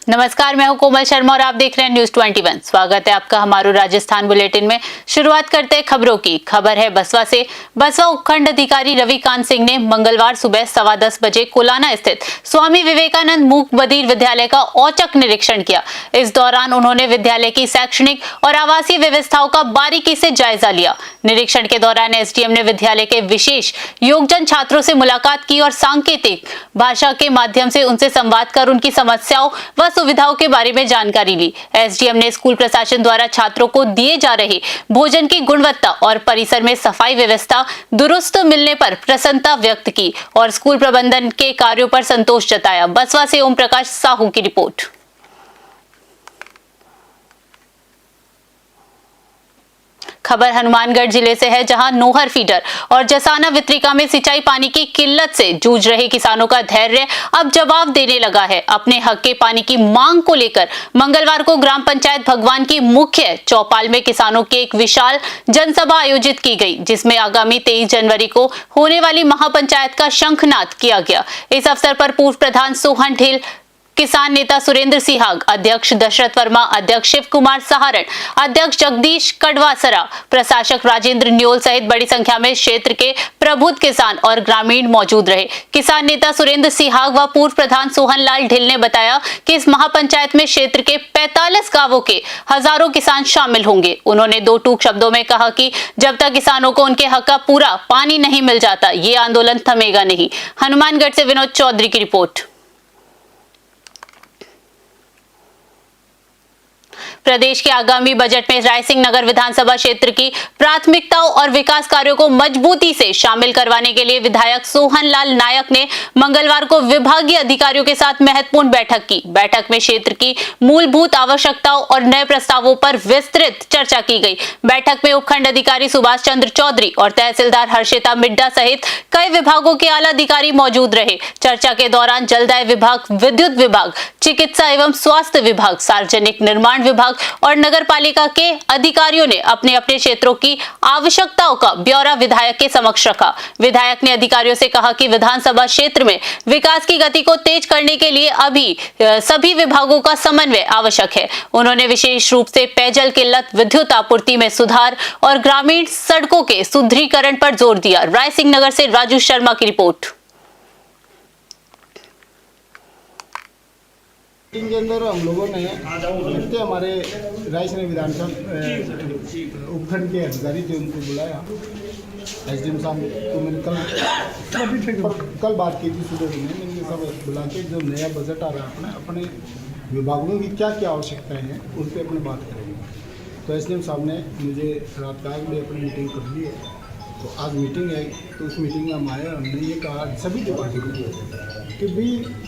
नमस्कार, मैं हूं कोमल शर्मा और आप देख रहे हैं न्यूज 21। स्वागत है आपका हमारे राजस्थान बुलेटिन में। शुरुआत करते हैं खबरों की। खबर है बसवा से। बसवा उपखंड अधिकारी रविकांत सिंह ने मंगलवार सुबह 10:15 बजे कोलाना स्थित स्वामी विवेकानंद मूक बधिर विद्यालय का औचक निरीक्षण किया। इस दौरान उन्होंने विद्यालय की शैक्षणिक और आवासीय व्यवस्थाओं का बारीकी से जायजा लिया। निरीक्षण के दौरान एसडीएम ने विद्यालय के विशेष योगजन छात्रों से मुलाकात की और सांकेतिक भाषा के माध्यम से उनसे संवाद कर उनकी समस्याओं व सुविधाओं के बारे में जानकारी ली। एसडीएम ने स्कूल प्रशासन द्वारा छात्रों को दिए जा रहे भोजन की गुणवत्ता और परिसर में सफाई व्यवस्था दुरुस्त मिलने पर प्रसन्नता व्यक्त की और स्कूल प्रबंधन के कार्यों पर संतोष जताया। बसवा से ओम प्रकाश साहू की रिपोर्ट। खबर हनुमानगढ़ जिले से है, जहां नोहर फीडर और जसाना वितरिका में सिंचाई पानी की किल्लत से जूझ रहे किसानों का धैर्य अब जवाब देने लगा है। अपने हक के पानी की मांग को लेकर मंगलवार को ग्राम पंचायत भगवान की मुख्य चौपाल में किसानों की एक विशाल जनसभा आयोजित की गई, जिसमें आगामी 23 जनवरी को होने वाली महापंचायत का शंखनाद किया गया। इस अवसर पर पूर्व प्रधान सोहन ढील, किसान नेता सुरेंद्र सिहाग, अध्यक्ष दशरथ वर्मा, अध्यक्ष शिव कुमार सहारण, अध्यक्ष जगदीश कड़वासरा, प्रशासक राजेंद्र न्योल सहित बड़ी संख्या में क्षेत्र के प्रबुद्ध किसान और ग्रामीण मौजूद रहे। किसान नेता सुरेंद्र सिहाग व पूर्व प्रधान सोहनलाल ढिल ने बताया कि इस महापंचायत में क्षेत्र के 45 गांवों के हजारों किसान शामिल होंगे। उन्होंने दो टूक शब्दों में कहा कि जब तक किसानों को उनके हक का पूरा पानी नहीं मिल जाता, ये आंदोलन थमेगा नहीं। हनुमानगढ़ से विनोद चौधरी की रिपोर्ट। प्रदेश के आगामी बजट में रायसिंह नगर विधानसभा क्षेत्र की प्राथमिकताओं और विकास कार्यों को मजबूती से शामिल करवाने के लिए विधायक सोहनलाल नायक ने मंगलवार को विभागीय अधिकारियों के साथ महत्वपूर्ण बैठक की। बैठक में क्षेत्र की मूलभूत आवश्यकताओं और नए प्रस्तावों पर विस्तृत चर्चा की गई। बैठक में उपखंड अधिकारी सुभाष चंद्र चौधरी और तहसीलदार हर्षिता मिड्डा सहित कई विभागों के आला अधिकारी मौजूद रहे। चर्चा के दौरान जलदाय विभाग, विद्युत विभाग, चिकित्सा एवं स्वास्थ्य विभाग, सार्वजनिक निर्माण विभाग और नगर पालिका के अधिकारियों ने अपने अपने क्षेत्रों की आवश्यकताओं का ब्यौरा विधायक के समक्ष रखा। विधायक ने अधिकारियों से कहा कि विधानसभा क्षेत्र में विकास की गति को तेज करने के लिए अभी सभी विभागों का समन्वय आवश्यक है। उन्होंने विशेष रूप से पेयजल किल्लत, विद्युत आपूर्ति में सुधार और ग्रामीण सड़कों के सुदृढ़ीकरण पर जोर दिया। रायसिंह नगर से राजू शर्मा की रिपोर्ट। मीटिंग के अंदर हम लोगों ने जितने हमारे रायसिंह विधानसभा उपखंड के अधिकारी थे उनको बुलाया। एसडीएम साहब को मैंने कल बात की थी सुबह में। मैंने सब बुला के जो नया बजट आ रहा है अपने विभागों की क्या क्या आवश्यकताएं हैं उन पर अपनी बात करेंगे। तो एसडीएम साहब ने मुझे रात का भी अपनी मीटिंग कर ली है। तो आज मीटिंग है, तो उस मीटिंग में हम आए। हमने ये कहा सभी डिपार्टमेंट कि भाई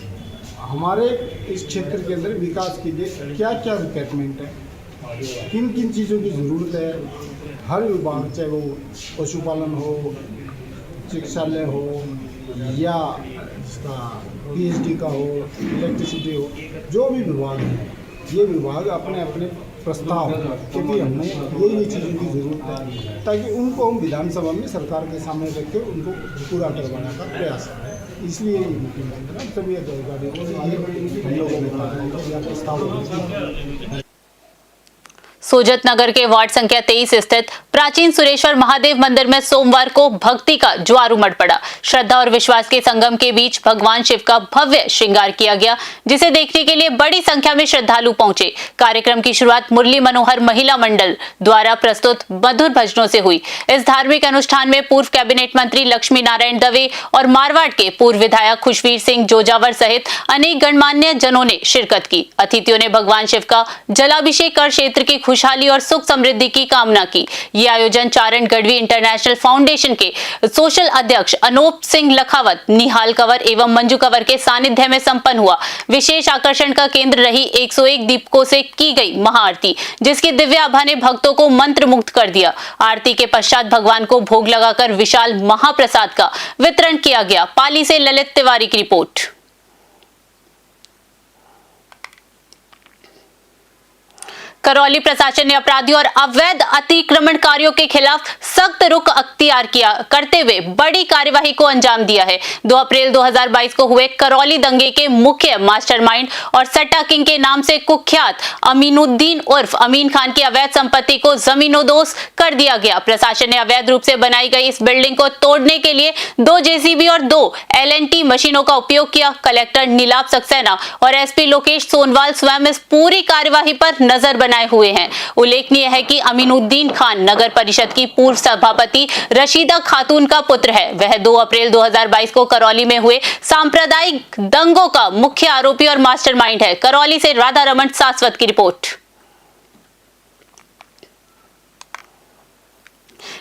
हमारे इस क्षेत्र के अंदर विकास के लिए क्या क्या रिक्वायरमेंट है, किन किन चीज़ों की ज़रूरत है। हर विभाग, चाहे वो पशुपालन हो, चिकित्सालय हो या इसका पीएचडी का हो, इलेक्ट्रिसिटी हो, जो भी विभाग है, ये विभाग अपने अपने प्रस्ताव, क्योंकि हमें ये चीज़ों की ज़रूरत है ताकि उनको हम विधानसभा में सरकार के सामने रख के उनको पूरा करवाने का प्रयास करें। इसलिए ये मीटिंग के अंदर सभी अधिकारियों को ये हम लोगों ने कहा प्रस्ताव। सोजत नगर के वार्ड संख्या 23 स्थित प्राचीन सुरेश्वर महादेव मंदिर में सोमवार को भक्ति का ज्वार उमड़ पड़ा। श्रद्धा और विश्वास के संगम के बीच भगवान शिव का भव्य श्रृंगार किया गया, जिसे देखने के लिए बड़ी संख्या में श्रद्धालु पहुंचे। कार्यक्रम की शुरुआत मुरली मनोहर महिला मंडल द्वारा प्रस्तुत मधुर भजनों से हुई। इस धार्मिक अनुष्ठान में पूर्व कैबिनेट मंत्री लक्ष्मी नारायण दवे और मारवाड़ के पूर्व विधायक खुशवीर सिंह जोजावर सहित अनेक गणमान्य जनों ने शिरकत की। अतिथियों ने भगवान शिव का जलाभिषेक कर क्षेत्र की खुशहाली और सुख समृद्धि की कामना की। ये आयोजन चारण गढ़वी इंटरनेशनल फाउंडेशन के सोशल अध्यक्ष अनूप सिंह लखावत, निहाल कंवर एवं मंजू कंवर के सानिध्य में संपन्न हुआ। विशेष आकर्षण का केंद्र रही 101 दीपकों से की गई महाआरती, जिसकी दिव्य आभा ने भक्तों को मंत्र मुग्ध कर दिया। आरती के पश्चात भगवान को भोग लगाकर विशाल महाप्रसाद का वितरण किया गया। पाली से ललित तिवारी की रिपोर्ट। करौली प्रशासन ने अपराधियों और अवैध अतिक्रमणकारियों के खिलाफ सख्त रुख अख्तियार करते हुए बड़ी कार्यवाही को अंजाम दिया है। 2 अप्रैल 2022 को हुए करौली दंगे के मुख्य मास्टरमाइंड और सट्टा किंग के नाम से कुख्यात अमीनुद्दीन उर्फ अमीन खान की अवैध संपत्ति को जमीनोदोज कर दिया गया। प्रशासन ने अवैध रूप से बनाई गई इस बिल्डिंग को तोड़ने के लिए 2 जेसीबी और 2 LNT मशीनों का उपयोग किया। कलेक्टर नीलाभ सक्सेना और SP लोकेश सोनवाल स्वयं इस पूरी कार्यवाही पर नजर बनाए हुए हैं। उल्लेखनीय है कि अमीनुद्दीन खान नगर परिषद की पूर्व सभापति रशीदा खातून का पुत्र है। वह 2 अप्रैल 2022 को करौली में हुए सांप्रदायिक दंगों का मुख्य आरोपी और मास्टरमाइंड है। करौली से राधा रमन सासवत की रिपोर्ट।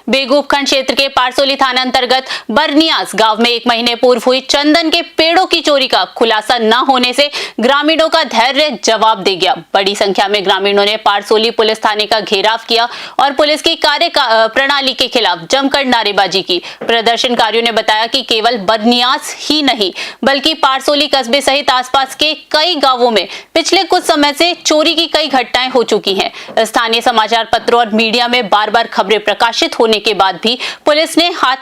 बेगू उपखंड क्षेत्र के पारसोली थाना अंतर्गत बरनियास गांव में 1 महीने पूर्व हुई चंदन के पेड़ों की चोरी का खुलासा न होने से ग्रामीणों का धैर्य जवाब दे गया। बड़ी संख्या में ग्रामीणों ने पारसोली पुलिस थाने का घेराव किया और पुलिस की कार्य प्रणाली के खिलाफ जमकर नारेबाजी की। प्रदर्शनकारियों ने बताया कि केवल बरनियास ही नहीं बल्कि पारसोली कस्बे सहित आसपास के कई गांवों में पिछले कुछ समय से चोरी की कई घटनाएं हो चुकी हैं। स्थानीय समाचार पत्रों और मीडिया में बार-बार खबरें प्रकाशित होने के बाद भी पुलिस ने हाथ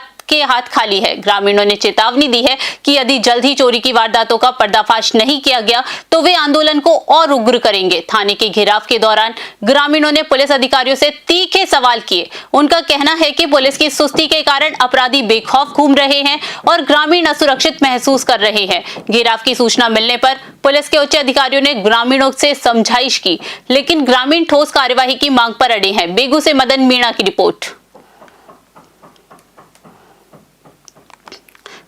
खाली है। ग्रामीणों ने चेतावनी दी है कि यदि जल्द ही चोरी की वारदातों का पर्दाफाश नहीं किया गया तो वे आंदोलन को और उग्र करेंगे। थाने के घेराव के दौरान ग्रामीणों ने पुलिस अधिकारियों से तीखे सवाल किए। उनका कहना है कि पुलिस की सुस्ती के कारण अपराधी बेखौफ घूम रहे हैं और ग्रामीण असुरक्षित महसूस कर रहे हैं। घेराव की सूचना मिलने पर पुलिस के उच्च अधिकारियों ने ग्रामीणों से समझाइश की, लेकिन ग्रामीण ठोस कार्यवाही की मांग पर अड़े हैं। बेगू से मदन मीणा की रिपोर्ट।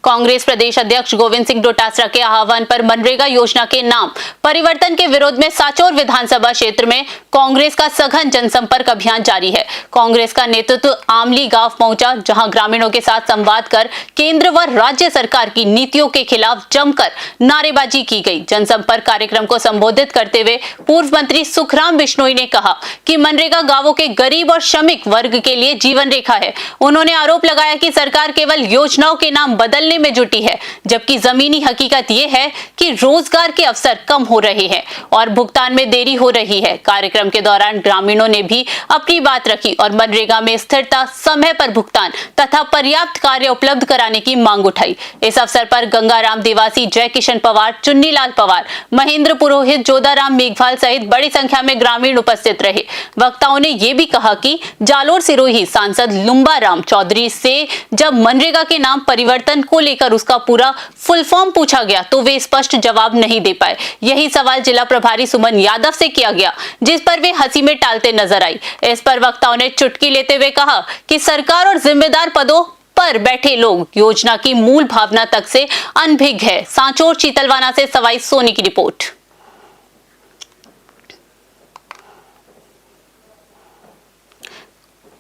कांग्रेस प्रदेश अध्यक्ष गोविंद सिंह डोटासरा के आह्वान पर मनरेगा योजना के नाम परिवर्तन के विरोध में सांचौर विधानसभा क्षेत्र में कांग्रेस का सघन जनसंपर्क अभियान जारी है। कांग्रेस का नेतृत्व आमली गांव पहुंचा, जहां ग्रामीणों के साथ संवाद कर केंद्र व राज्य सरकार की नीतियों के खिलाफ जमकर नारेबाजी की गई। जनसंपर्क कार्यक्रम को संबोधित करते हुए पूर्व मंत्री सुखराम बिश्नोई ने कहा कि मनरेगा गांवों के गरीब और श्रमिक वर्ग के लिए जीवन रेखा है। उन्होंने आरोप लगाया कि सरकार केवल योजनाओं के नाम बदलने में जुटी है, जबकि जमीनी हकीकत यह है कि रोजगार के अवसर कम हो रहे हैं और भुगतान में देरी हो रही है। कार्यक्रम के दौरान ग्रामीणों ने भी अपनी बात रखी और मनरेगा में स्थिरता, समय पर भुगतान तथा पर्याप्त कार्य उपलब्ध कराने की मांग उठाई। इस अवसर पर गंगाराम देवासी, जय किशन पवार, चुन्नीलाल पवार, महेंद्र पुरोहित, जोधाराम मेघवाल सहित बड़ी संख्या में ग्रामीण उपस्थित रहे। वक्ताओं ने यह भी कहा कि जालोर सिरोही सांसद लुम्बा राम चौधरी से जब मनरेगा के नाम परिवर्तन को लेकर उसका पूरा फुल फॉर्म पूछा गया तो वे स्पष्ट जवाब नहीं दे पाए। यही सवाल जिला प्रभारी सुमन यादव से किया गया, जिस पर वे हंसी में टालते नजर आई। इस पर वक्ताओं ने चुटकी लेते हुए कहा कि सरकार और जिम्मेदार पदों पर बैठे लोग योजना की मूल भावना तक से अनभिज्ञ है। सांचौर चीतलवाना से सवाई सोनी की रिपोर्ट।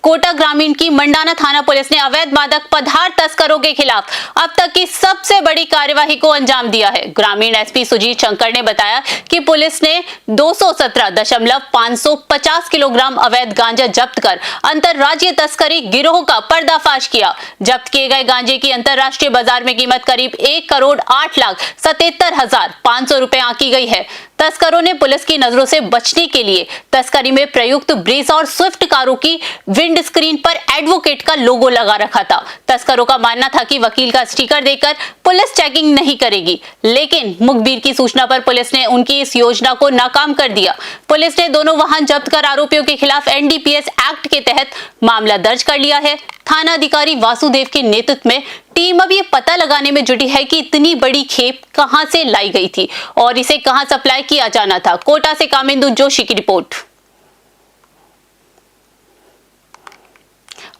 कोटा ग्रामीण की मंडाना थाना पुलिस ने अवैध मादक पदार्थ तस्करों के खिलाफ अब तक की सबसे बड़ी कार्यवाही को अंजाम दिया है। ग्रामीण SP सुजीत शंकर ने बताया कि पुलिस ने 217.550 किलोग्राम अवैध गांजा जब्त कर अंतरराज्यीय तस्करी गिरोह का पर्दाफाश किया। जब्त किए गए गांजे की अंतरराष्ट्रीय बाजार में कीमत करीब 1,08,77,500 रुपए आंकी गई है। तस्करों ने पुलिस की नजरों से बचने के लिए तस्करी में प्रयुक्त ब्रेजा और स्विफ्ट कारों की विंड स्क्रीन पर एडवोकेट का लोगो लगा रखा था। तस्करों का मानना था कि वकील का स्टिकर देकर पुलिस चेकिंग नहीं करेगी, लेकिन मुखबिर की सूचना पर पुलिस ने उनकी इस योजना को नाकाम कर दिया। पुलिस ने दोनों वाहन जब्त कर आरोपियों के खिलाफ NDPS एक्ट के तहत मामला दर्ज कर लिया है। थाना अधिकारी वासुदेव के नेतृत्व में टीम अब ये पता लगाने में जुटी है कि इतनी बड़ी खेप कहां से लाई गई थी और इसे कहां सप्लाई किया जाना था। कोटा से कामिंदु जोशी की रिपोर्ट।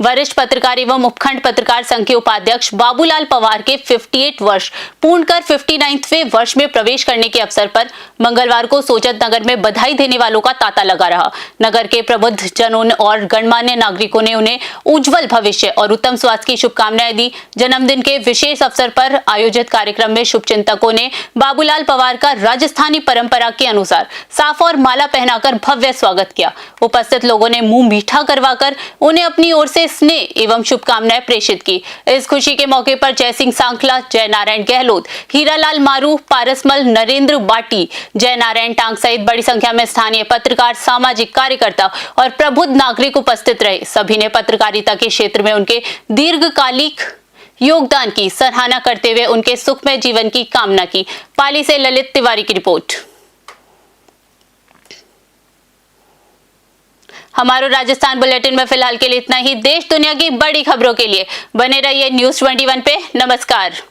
वरिष्ठ पत्रकार एवं उपखंड पत्रकार संघ के उपाध्यक्ष बाबूलाल पवार के 58 वर्ष पूर्ण कर 59वें वर्ष में प्रवेश करने के अवसर पर मंगलवार को सोजत नगर में बधाई देने वालों का तांता लगा रहा। नगर के प्रबुद्ध जनों और गणमान्य नागरिकों ने उन्हें उज्जवल भविष्य और उत्तम स्वास्थ्य की शुभकामनाएं दी। जन्मदिन के विशेष अवसर पर आयोजित कार्यक्रम में शुभचिंतकों ने बाबूलाल पवार का राजस्थानी परंपरा के अनुसार साफ और माला पहनाकर भव्य स्वागत किया। उपस्थित लोगों ने मुंह मीठा करवाकर उन्हें अपनी ओर से स्नेह एवं शुभकामनाएं प्रेषित की। इस खुशी के मौके पर जय सिंह सांखला, जय नारायण गहलोत, हीरालाल मारू, पारसमल, नरेंद्र बाटी, जय नारायण टांग सहित बड़ी संख्या में स्थानीय पत्रकार, सामाजिक कार्यकर्ता और प्रबुद्ध नागरिक उपस्थित रहे। सभी ने पत्रकारिता के क्षेत्र में उनके दीर्घकालिक योगदान की सराहना करते हुए उनके सुखमय जीवन की कामना की। पाली से ललित तिवारी की रिपोर्ट। हमारे राजस्थान बुलेटिन में फिलहाल के लिए इतना ही। देश दुनिया की बड़ी खबरों के लिए बने रहिए News 21 पे। नमस्कार।